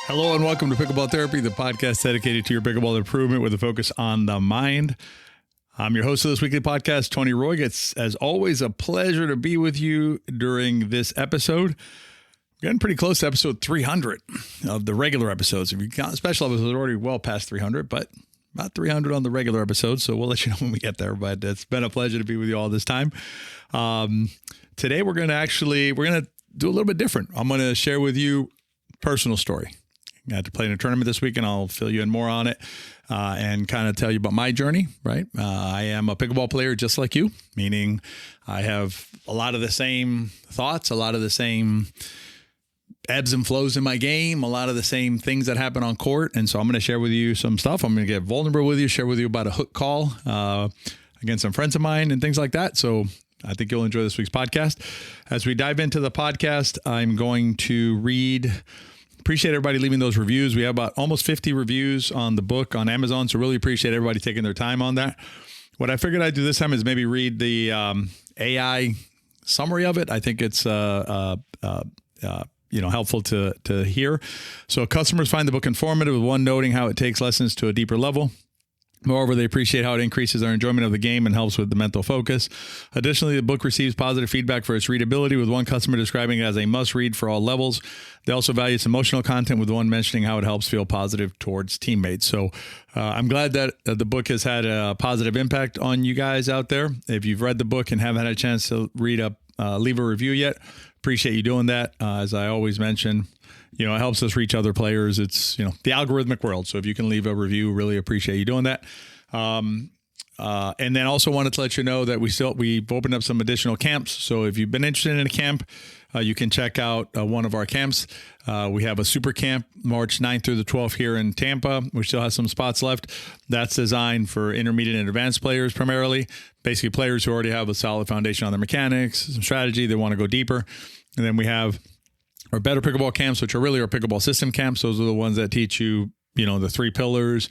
Hello and welcome to Pickleball Therapy, the podcast dedicated to your pickleball improvement with a focus on the mind. I'm your host of this weekly podcast, Tony Roy. It's, as always, a pleasure to be with you during this episode. We're getting pretty close to episode 300 of the regular episodes. If you count special episodes, we're already well past 300, but about 300 on the regular episodes, so we'll let you know when we get there. But it's been a pleasure to be with you all this time. Today, we're going to do a little bit different. I'm going to share with you a personal story. I had to play in a tournament this week, and I'll fill you in more on it and kind of tell you about my journey, right? I am a pickleball player just like you, meaning I have a lot of the same thoughts, a lot of the same ebbs and flows in my game, a lot of the same things that happen on court. And so I'm going to share with you some stuff. I'm going to get vulnerable with you, share with you about a hook call against some friends of mine and things like that. So I think you'll enjoy this week's podcast. As we dive into the podcast, I'm going to appreciate everybody leaving those reviews. We have about almost 50 reviews on the book on Amazon, so really appreciate everybody taking their time on that. What I figured I'd do this time is maybe read the AI summary of it. I think it's helpful to hear. So customers find the book informative, with one noting how it takes lessons to a deeper level. Moreover, they appreciate how it increases their enjoyment of the game and helps with the mental focus. Additionally, the book receives positive feedback for its readability, with one customer describing it as a must-read for all levels. They also value its emotional content, with one mentioning how it helps feel positive towards teammates. So I'm glad that the book has had a positive impact on you guys out there. If you've read the book and haven't had a chance to leave a review yet, appreciate you doing that. As I always mention, it helps us reach other players. It's, the algorithmic world. So if you can leave a review, really appreciate you doing that. And then also wanted to let you know that we've opened up some additional camps. So if you've been interested in a camp, you can check out one of our camps. We have a super camp March 9th through the 12th here in Tampa. We still have some spots left. That's designed for intermediate and advanced players primarily, basically players who already have a solid foundation on their mechanics, some strategy, they want to go deeper. And then we have our better pickleball camps, which are really our pickleball system camps. Those are the ones that teach you, the three pillars,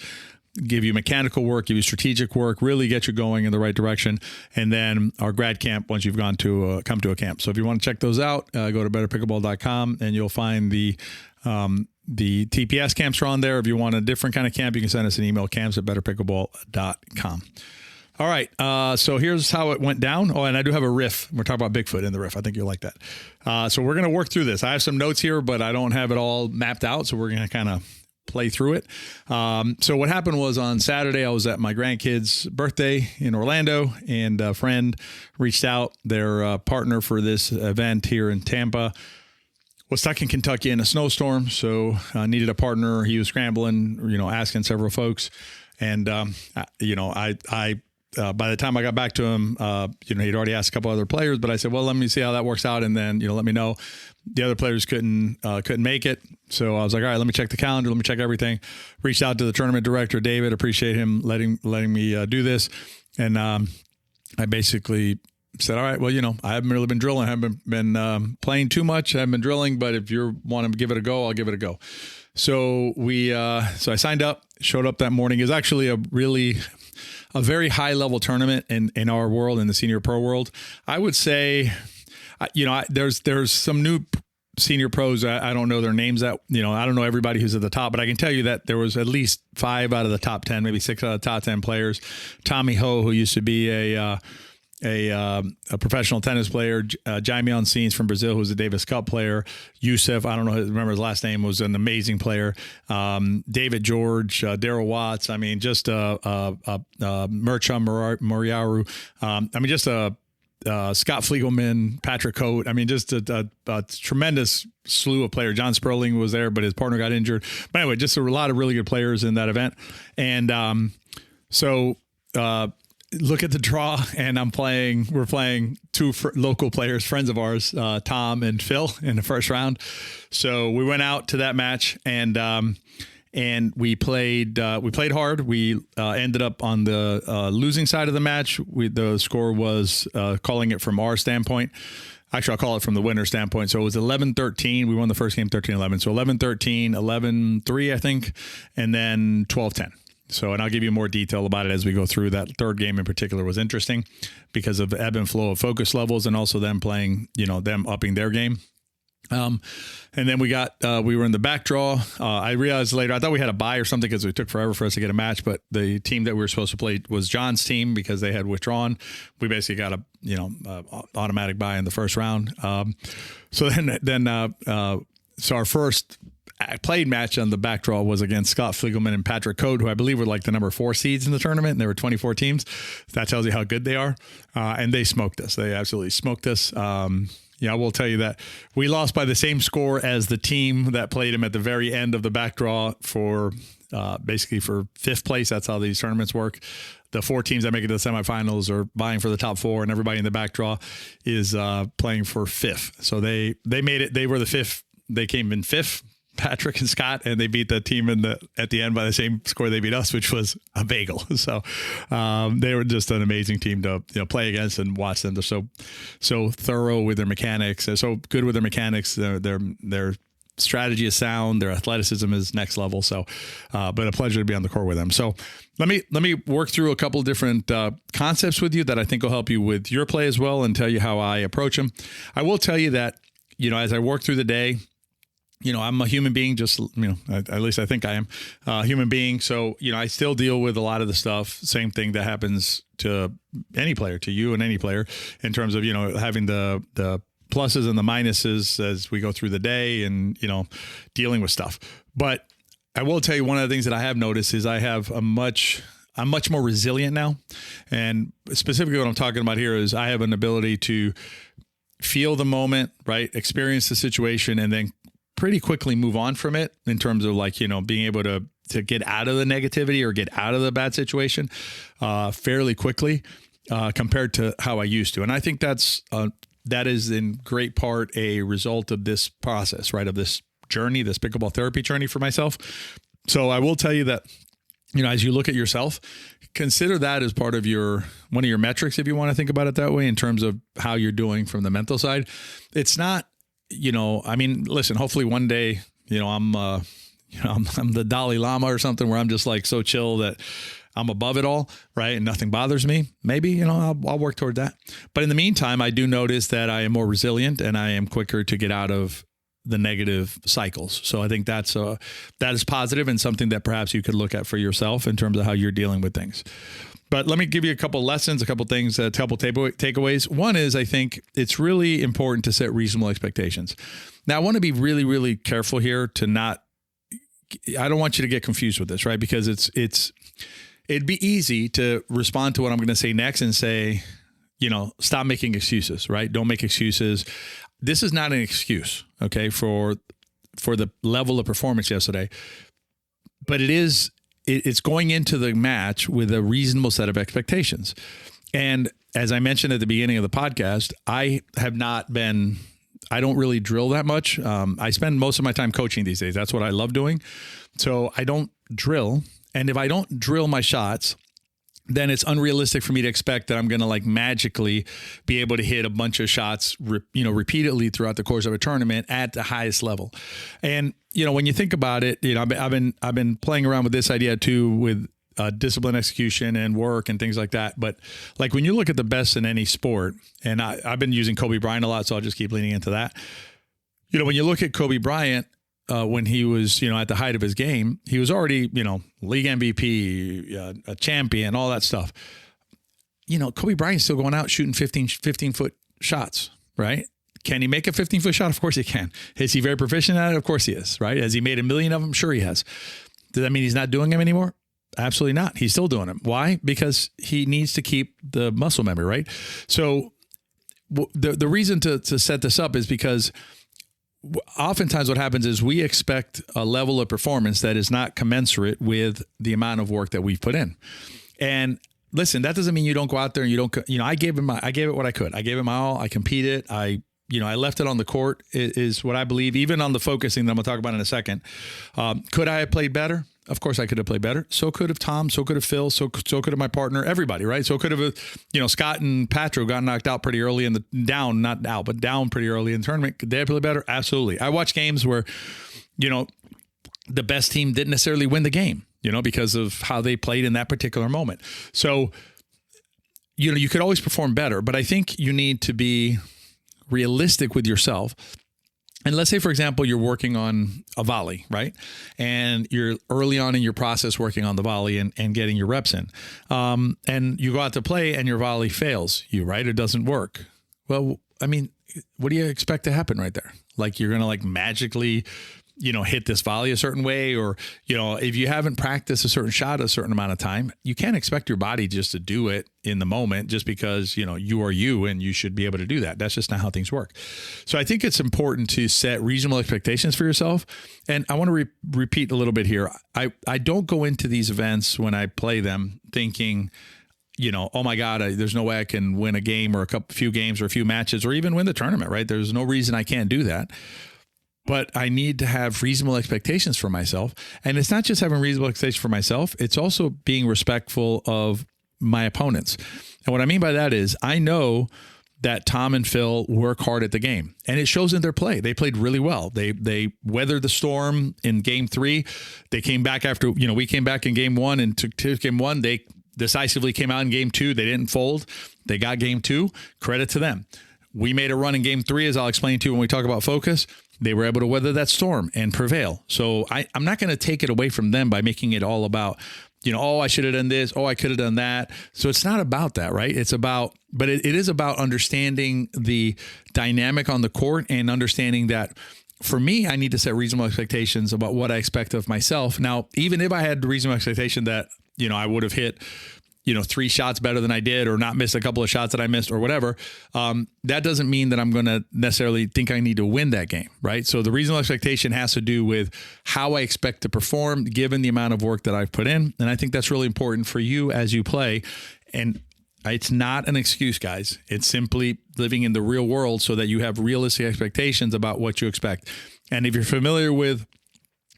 give you mechanical work, give you strategic work, really get you going in the right direction. And then our grad camp, once you've come to a camp. So if you want to check those out, go to betterpickleball.com and you'll find the TPS camps are on there. If you want a different kind of camp, you can send us an email, camps@betterpickleball.com. All right. So here's how it went down. Oh, and I do have a riff. We're talking about Bigfoot in the riff. I think you'll like that. So we're going to work through this. I have some notes here, but I don't have it all mapped out. So we're going to kind of play through it. So what happened was on Saturday, I was at my grandkid's birthday in Orlando, and a friend reached out. Their partner for this event here in Tampa was stuck in Kentucky in a snowstorm. So needed a partner. He was scrambling, asking several folks. And, by the time I got back to him, he'd already asked a couple other players, but I said, well, let me see how that works out. And then, let me know. The other players couldn't make it. So I was like, all right, let me check the calendar. Let me check everything. Reached out to the tournament director, David. Appreciate him letting me do this. And I basically said, all right, well, I haven't really been drilling. I haven't been playing too much. I haven't been drilling, but if you want to give it a go, I'll give it a go. So so I signed up, showed up that morning. It was actually a very high level tournament in our world, in the senior pro world. I would say, there's some new senior pros. I don't know their names I don't know everybody who's at the top, but I can tell you that there was at least 5 out of the top 10, maybe 6 out of the top 10 players. Tommy Ho, who used to be a professional tennis player, Jaime Oncines from Brazil, who's a Davis Cup player. Yusuf, I don't remember his last name, was an amazing player. David George, Daryl Watts. I mean, just Mircha Moriaru. Scott Fliegelman, Patrick Coate. I mean, just a tremendous slew of players. John Sperling was there, but his partner got injured. But anyway, just a lot of really good players in that event. And look at the draw, and we're playing 2 local players, friends of ours, Tom and Phil, in the first round. So we went out to that match, and we played hard. We ended up on the losing side of the match. The score was, calling it from our standpoint. Actually, I'll call it from the winner standpoint. So it was 11-13. We won the first game 13-11. So 11-13, 11-3, I think, and then 12-10. So, and I'll give you more detail about it as we go through. That third game in particular was interesting because of the ebb and flow of focus levels, and also them playing, them upping their game. And then we were in the back draw. I realized later, I thought we had a bye or something because it took forever for us to get a match, but the team that we were supposed to play was John's team because they had withdrawn. We basically got a automatic bye in the first round. So our first played match on the back draw was against Scott Fliegelman and Patrick Code, who I believe were like the number 4 seeds in the tournament, and there were 24 teams. That tells you how good they are. And they smoked us. They absolutely smoked us. I will tell you that we lost by the same score as the team that played him at the very end of the back draw for basically for 5th place. That's how these tournaments work. The 4 teams that make it to the semifinals are vying for the top 4, and everybody in the back draw is playing for 5th. So they made it. They were the 5th. They came in 5th. Patrick and Scott, and they beat the team at the end by the same score they beat us, which was a bagel. So they were just an amazing team to play against and watch them. They're so thorough with their mechanics. They're so good with their mechanics. Their strategy is sound. Their athleticism is next level. So, but a pleasure to be on the court with them. So let me work through a couple of different concepts with you that I think will help you with your play as well, and tell you how I approach them. I will tell you that as I work through the day, I'm a human being, just, at least I think I am a human being. So, I still deal with a lot of the stuff. Same thing that happens to any player, to you and any player, in terms of, having the pluses and the minuses as we go through the day and, dealing with stuff. But I will tell you, one of the things that I have noticed is I'm much more resilient now. And specifically what I'm talking about here is I have an ability to feel the moment, right? Experience the situation, and then pretty quickly move on from it, in terms of being able to get out of the negativity or get out of the bad situation fairly quickly compared to how I used to. And I think that is in great part a result of this process, right? Of this journey, this pickleball therapy journey for myself. So I will tell you that, as you look at yourself, consider that as part of one of your metrics, if you want to think about it that way, in terms of how you're doing from the mental side. It's not, listen, hopefully one day, I'm the Dalai Lama or something, where I'm just like so chill that I'm above it all, right? And nothing bothers me. Maybe, I'll work toward that. But in the meantime, I do notice that I am more resilient and I am quicker to get out of the negative cycles. So I think that is positive, and something that perhaps you could look at for yourself in terms of how you're dealing with things. But let me give you a couple lessons, a couple things, a couple takeaways. One is, I think it's really important to set reasonable expectations. Now, I want to be really, really careful here I don't want you to get confused with this, right? Because it'd be easy to respond to what I'm going to say next and say, stop making excuses, right? Don't make excuses. This is not an excuse, okay, for the level of performance yesterday, but it's going into the match with a reasonable set of expectations. And as I mentioned at the beginning of the podcast, I don't really drill that much. I spend most of my time coaching these days. That's what I love doing. So I don't drill. And if I don't drill my shots, then it's unrealistic for me to expect that I'm going to magically be able to hit a bunch of shots, repeatedly throughout the course of a tournament at the highest level. And, when you think about it, I've been playing around with this idea too, with discipline, execution, and work and things like that. But when you look at the best in any sport, and I've been using Kobe Bryant a lot, so I'll just keep leaning into that. When you look at Kobe Bryant, when he was, at the height of his game, he was already, league MVP, a champion, all that stuff. Kobe Bryant's still going out shooting 15-foot shots, right? Can he make a 15-foot shot? Of course he can. Is he very proficient at it? Of course he is, right? Has he made a million of them? Sure he has. Does that mean he's not doing them anymore? Absolutely not. He's still doing them. Why? Because he needs to keep the muscle memory, right? So the reason to set this up is because oftentimes what happens is we expect a level of performance that is not commensurate with the amount of work that we've put in. And listen, that doesn't mean you don't go out there and you don't, I gave it what I could. I gave it my all. I competed. I left it on the court is what I believe, even on the focusing that I'm going to talk about in a second. Could I have played better? Of course I could have played better. So could have Tom. So could have Phil. So could have my partner, everybody, right? So could have, Scott and Patro got knocked out pretty early down pretty early in the tournament. Could they have played better? Absolutely. I watch games where, the best team didn't necessarily win the game, because of how they played in that particular moment. So, you could always perform better, but I think you need to be realistic with yourself And let's say, for example, you're working on a volley, right? And you're early on in your process working on the volley and getting your reps in. And you go out to play and your volley fails you, right? It doesn't work. Well, I mean, what do you expect to happen right there? Like you're going to like magically, hit this volley a certain way, or, if you haven't practiced a certain shot a certain amount of time, you can't expect your body just to do it in the moment just because, you are you and you should be able to do that. That's just not how things work. So I think it's important to set reasonable expectations for yourself. And I want to repeat a little bit here. I don't go into these events when I play them thinking, oh my God, there's no way I can win a game or a few games or a few matches or even win the tournament, right? There's no reason I can't do that. But I need to have reasonable expectations for myself. And it's not just having reasonable expectations for myself. It's also being respectful of my opponents. And what I mean by that is I know that Tom and Phil work hard at the game, and it shows in their play. They played really well. They weathered the storm in game 3. They came back after, we came back in game 1 and took game 1. They decisively came out in game 2. They didn't fold. They got game 2. Credit to them. We made a run in game 3, as I'll explain to you when we talk about focus. They were able to weather that storm and prevail. So I'm not going to take it away from them by making it all about, oh, I should have done this. Oh, I could have done that. So it's not about that, right? It's about, but it is about understanding the dynamic on the court and understanding that for me, I need to set reasonable expectations about what I expect of myself. Now, even if I had the reasonable expectation that, I would have hit 3 shots better than I did or not missed a couple of shots that I missed or whatever, that doesn't mean that I'm going to necessarily think I need to win that game, right? So the reasonable expectation has to do with how I expect to perform given the amount of work that I've put in. And I think that's really important for you as you play. And it's not an excuse, guys. It's simply living in the real world so that you have realistic expectations about what you expect. And if you're familiar with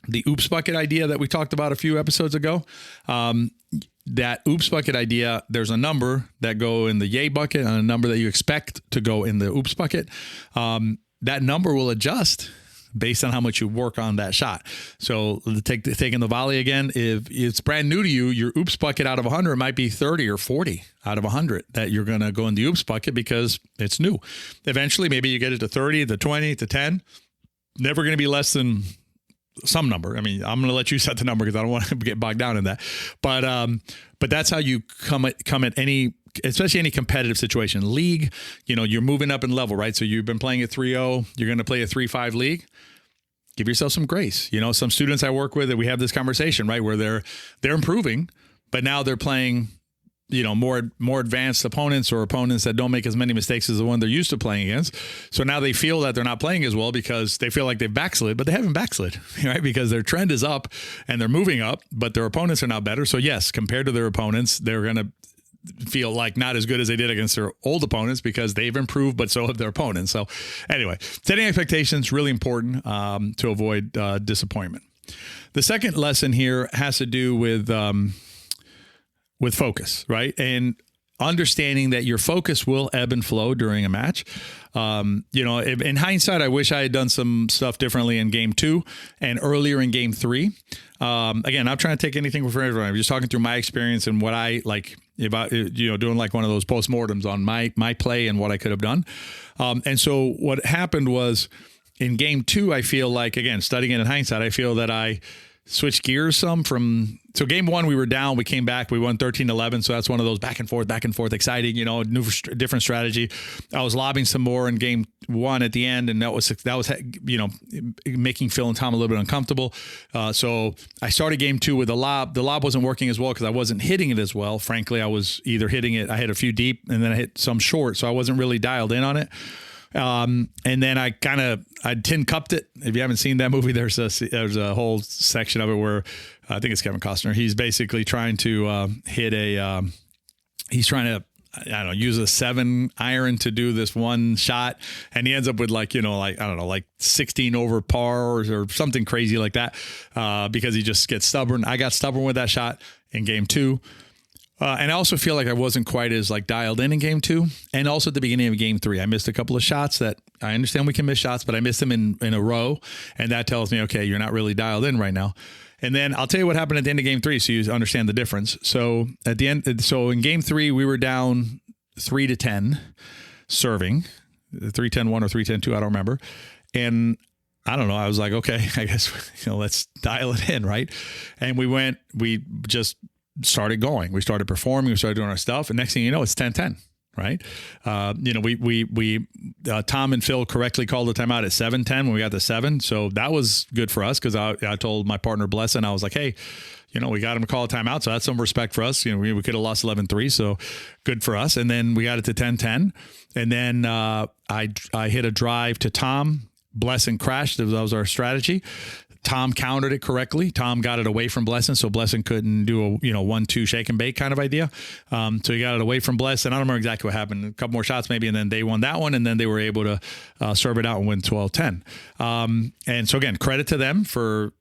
the oops bucket idea that we talked about a few episodes ago, that oops bucket idea, there's a number that go in the yay bucket and a number that you expect to go in the oops bucket. That number will adjust based on how much you work on that shot. So taking the volley again, if it's brand new to you, your oops bucket out of 100 might be 30 or 40 out of 100 that you're going to go in the oops bucket because it's new. Eventually, maybe you get it to 30, to 20, to 10. Never going to be less than some number. I mean, I'm going to let you set the number because I don't want to get bogged down in that. But that's how you come at any, especially any competitive situation. League, you're moving up in level, right? So you've been playing at 3-0. You're going to play a 3-5 league. Give yourself some grace. Some students I work with that we have this conversation, right, where they're improving, but now they're playing more advanced opponents or opponents that don't make as many mistakes as the one they're used to playing against. So now they feel that they're not playing as well because they feel like they've backslid, but they haven't backslid, right? Because their trend is up and they're moving up, but their opponents are now better. So yes, compared to their opponents, they're going to feel like not as good as they did against their old opponents because they've improved, but so have their opponents. So anyway, setting expectations, really important to avoid disappointment. The second lesson here has to do with focus, right? And understanding that your focus will ebb and flow during a match. In hindsight, I wish I had done some stuff differently in game 2 and earlier in game 3. Again, I'm trying to take anything for everyone. I'm just talking through my experience and what I like about, doing like one of those postmortems on my play and what I could have done. And so what happened was in game 2, I feel like, again, studying it in hindsight, I feel that I switched gears some so game 1, we were down, we came back, we won 13-11. So that's one of those back and forth, exciting, different strategy. I was lobbing some more in game 1 at the end. And that was, making Phil and Tom a little bit uncomfortable. So I started game 2 with the lob. The lob wasn't working as well because I wasn't hitting it as well. Frankly, I was either hitting it, I hit a few deep and then I hit some short. So I wasn't really dialed in on it. And then I tin cupped it. If you haven't seen that movie, there's a whole section of it where I think it's Kevin Costner. He's basically trying to hit he's trying to, use a 7 iron to do this one shot. And he ends up with like 16 over par or something crazy like that because he just gets stubborn. I got stubborn with that shot in game 2. And I also feel like I wasn't quite as dialed in game 2. And also at the beginning of game 3, I missed a couple of shots that I understand we can miss shots, but I missed them in a row. And that tells me, okay, you're not really dialed in right now. And then I'll tell you what happened at the end of game 3 so you understand the difference. So at the end, in game 3, we were down 3-10 serving, 3-10-1 or 3-10-2, I don't remember. And I don't know. I was like, okay, I guess, let's dial it in. Right. And we just started going. We started performing. We started doing our stuff. And next thing you know, it's 10-10. Right. Tom and Phil correctly called the timeout at 7-10 when we got to 7. So that was good for us because I told my partner Blessin, I was like, hey, we got him to call a timeout. So that's some respect for us. We could have lost 11-3. So good for us. And then we got it to 10-10. And then I hit a drive to Tom. Blessin crashed. That was our strategy. Tom countered it correctly. Tom got it away from Blessin, so Blessin couldn't do a 1-2 shake and bake kind of idea. So he got it away from Blessin. I don't remember exactly what happened. A couple more shots maybe, and then they won that one, and then they were able to serve it out and win 12-10. And so again, credit to them for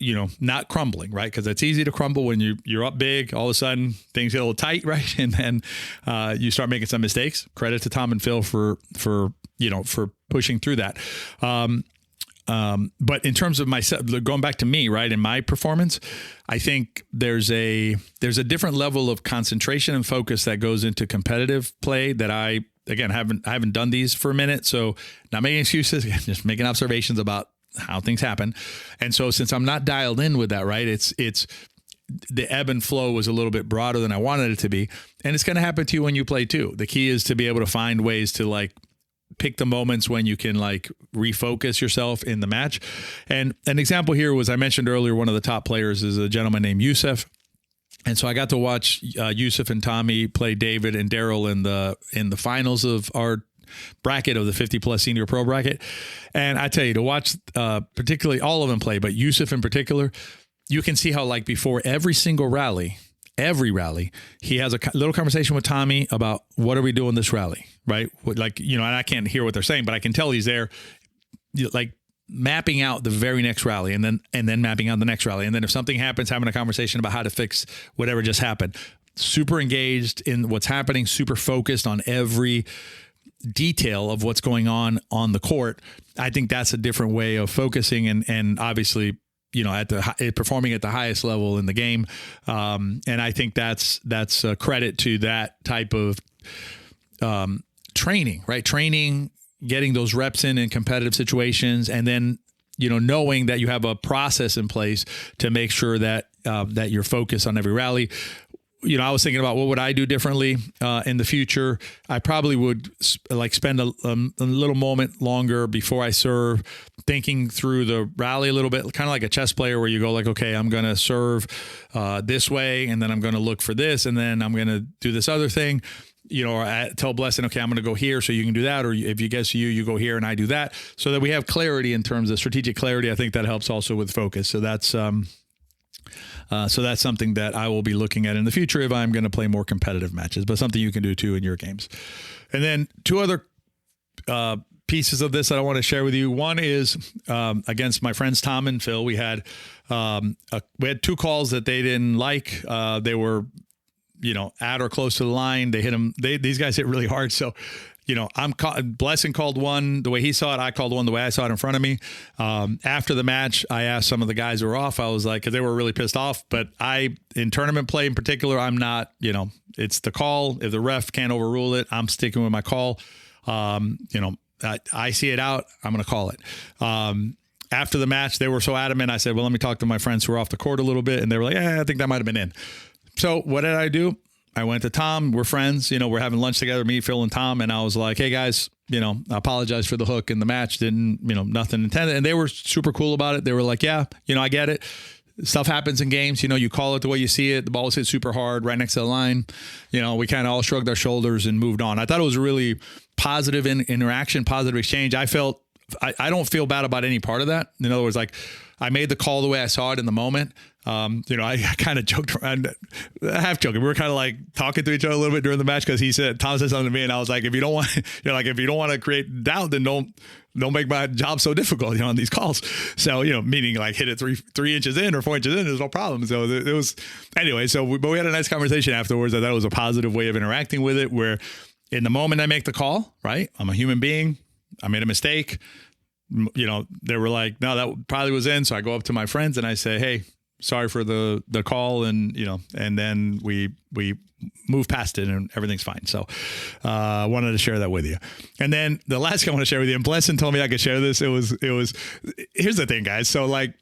not crumbling, right? Because it's easy to crumble when you're up big. All of a sudden, things get a little tight, right? And then you start making some mistakes. Credit to Tom and Phil for pushing through that. But in terms of myself, going back to me, right, in my performance, I think there's a different level of concentration and focus that goes into competitive play that I haven't done these for a minute. So not making excuses, just making observations about how things happen. And so since I'm not dialed in with that, right, it's the ebb and flow was a little bit broader than I wanted it to be. And it's going to happen to you when you play too. The key is to be able to find ways to pick the moments when you can refocus yourself in the match. And an example here was, I mentioned earlier, one of the top players is a gentleman named Yusuf. And so I got to watch Yusuf and Tommy play David and Daryl in the finals of our bracket of the 50 plus senior pro bracket. And I tell you, to watch particularly all of them play, but Yusuf in particular, you can see how before every rally, he has a little conversation with Tommy about what are we doing this rally, right? And I can't hear what they're saying, but I can tell he's there, mapping out the very next rally and then mapping out the next rally. And then if something happens, having a conversation about how to fix whatever just happened. Super engaged in what's happening, super focused on every detail of what's going on the court. I think that's a different way of focusing and obviously, performing at the highest level in the game. And I think that's a credit to that type of training, right? Training, getting those reps in competitive situations, and then, knowing that you have a process in place to make sure that you're focused on every rally. I was thinking about what would I do differently in the future. I probably would spend a little moment longer before I serve, thinking through the rally a little bit, kind of like a chess player where you go okay, I'm going to serve this way, and then I'm going to look for this, and then I'm going to do this other thing. Or I tell Blessin, okay, I'm going to go here so you can do that. Or if you guess you go here and I do that, so that we have clarity in terms of strategic clarity. I think that helps also with focus. So that's something that I will be looking at in the future if I'm going to play more competitive matches, but something you can do too in your games. And then two other pieces of this that I want to share with you. One is against my friends Tom and Phil. We had two calls that they didn't like. They were at or close to the line. They hit them. These guys hit really hard. So Blessin called one the way he saw it. I called one the way I saw it in front of me. After the match, I asked some of the guys who were off. I was like, because they were really pissed off. But in tournament play in particular, I'm not, it's the call. If the ref can't overrule it, I'm sticking with my call. I see it out, I'm going to call it. After the match, they were so adamant. I said, well, let me talk to my friends who were off the court a little bit. And they were like, I think that might have been in. So what did I do? I went to Tom. We're friends. We're having lunch together, me, Phil, and Tom. And I was like, hey, guys, I apologize for the hook in the match. Didn't, nothing intended. And they were super cool about it. They were like, yeah, I get it. Stuff happens in games. You call it the way you see it. The ball was hit super hard right next to the line. We kind of all shrugged our shoulders and moved on. I thought it was a really positive interaction, positive exchange. I don't feel bad about any part of that. In other words, I made the call the way I saw it in the moment. I kind of joked around, half joking. We were kind of talking to each other a little bit during the match because Tom said something to me, and I was like, if you don't want, if you don't want to create doubt, then don't make my job so difficult, on these calls. So, meaning hit it 3 inches in or 4 inches in, there's no problem. So it was anyway. But we had a nice conversation afterwards. I thought it was a positive way of interacting with it, where in the moment I make the call, right? I'm a human being. I made a mistake. They were like, no, that probably was in. So I go up to my friends and I say, hey, sorry for the call, and and then we move past it and everything's fine. So I wanted to share that with you. And then the last thing I want to share with you, and Blessin told me I could share this. It was here's the thing, guys. So like,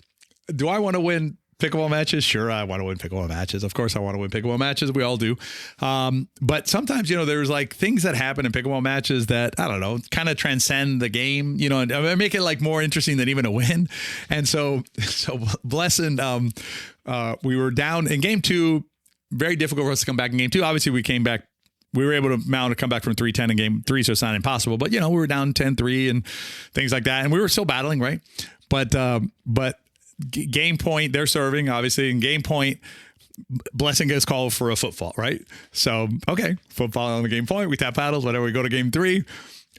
do I want to win pickleball matches? Sure, I want to win pickleball matches. Of course I want to win pickleball matches. We all do. But sometimes, there's like things that happen in pickleball matches that, I don't know, kind of transcend the game, and make it like more interesting than even a win. And so Blessin, we were down in game 2, very difficult for us to come back in game 2. Obviously we came back. We were able to mount a comeback from 3-10 in game 3, so it's not impossible. But, we were down 10-3 and things like that. And we were still battling, right? But game point, they're serving, obviously. In game point, Blessin gets called for a foot fault, right? So, okay, foot fault on the game point. We tap paddles, whatever. We go to game 3.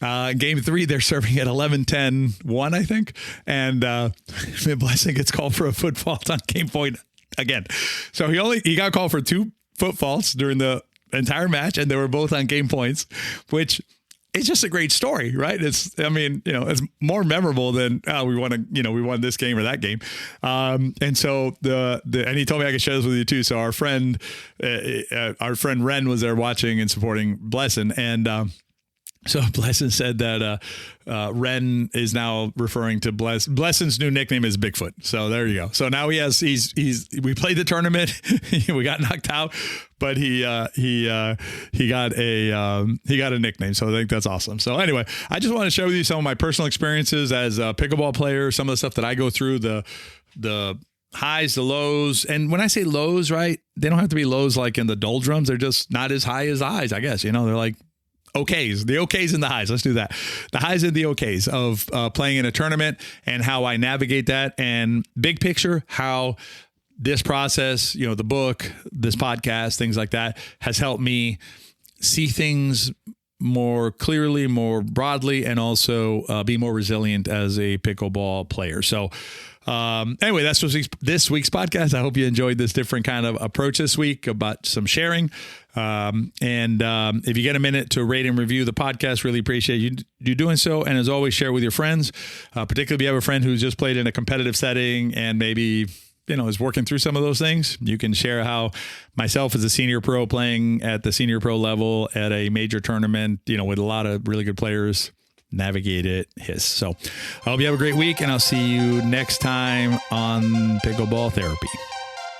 Game 3, they're serving at 11-10-1, I think. And Blessin gets called for a foot fault on game point again. So he got called for 2 foot faults during the entire match, and they were both on game points, which it's just a great story, right? It's more memorable than we won this game or that game. And so and he told me I could share this with you too. So our friend Ren was there watching and supporting Blessin, and so Blessin said that Ren is now referring to Blessin's new nickname is Bigfoot. So there you go. So now we played the tournament. We got knocked out, but he got a nickname. So I think that's awesome. So anyway, I just want to share with you some of my personal experiences as a pickleball player, some of the stuff that I go through, the highs, the lows. And when I say lows, right, they don't have to be lows like in the doldrums. They're just not as high as highs, I guess. They're like okays, the okays and the highs. Let's do that. The highs and the okays of playing in a tournament and how I navigate that, and big picture, how this process, the book, this podcast, things like that has helped me see things more clearly, more broadly, and also be more resilient as a pickleball player. So anyway, that's this week's podcast. I hope you enjoyed this different kind of approach this week about some sharing. And if you get a minute to rate and review the podcast, really appreciate you doing so. And as always, share with your friends, particularly if you have a friend who's just played in a competitive setting and maybe, is working through some of those things. You can share how myself as a senior pro playing at the senior pro level at a major tournament, with a lot of really good players, navigate it. So I hope you have a great week, and I'll see you next time on Pickleball Therapy.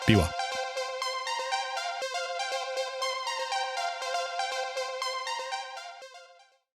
Be well.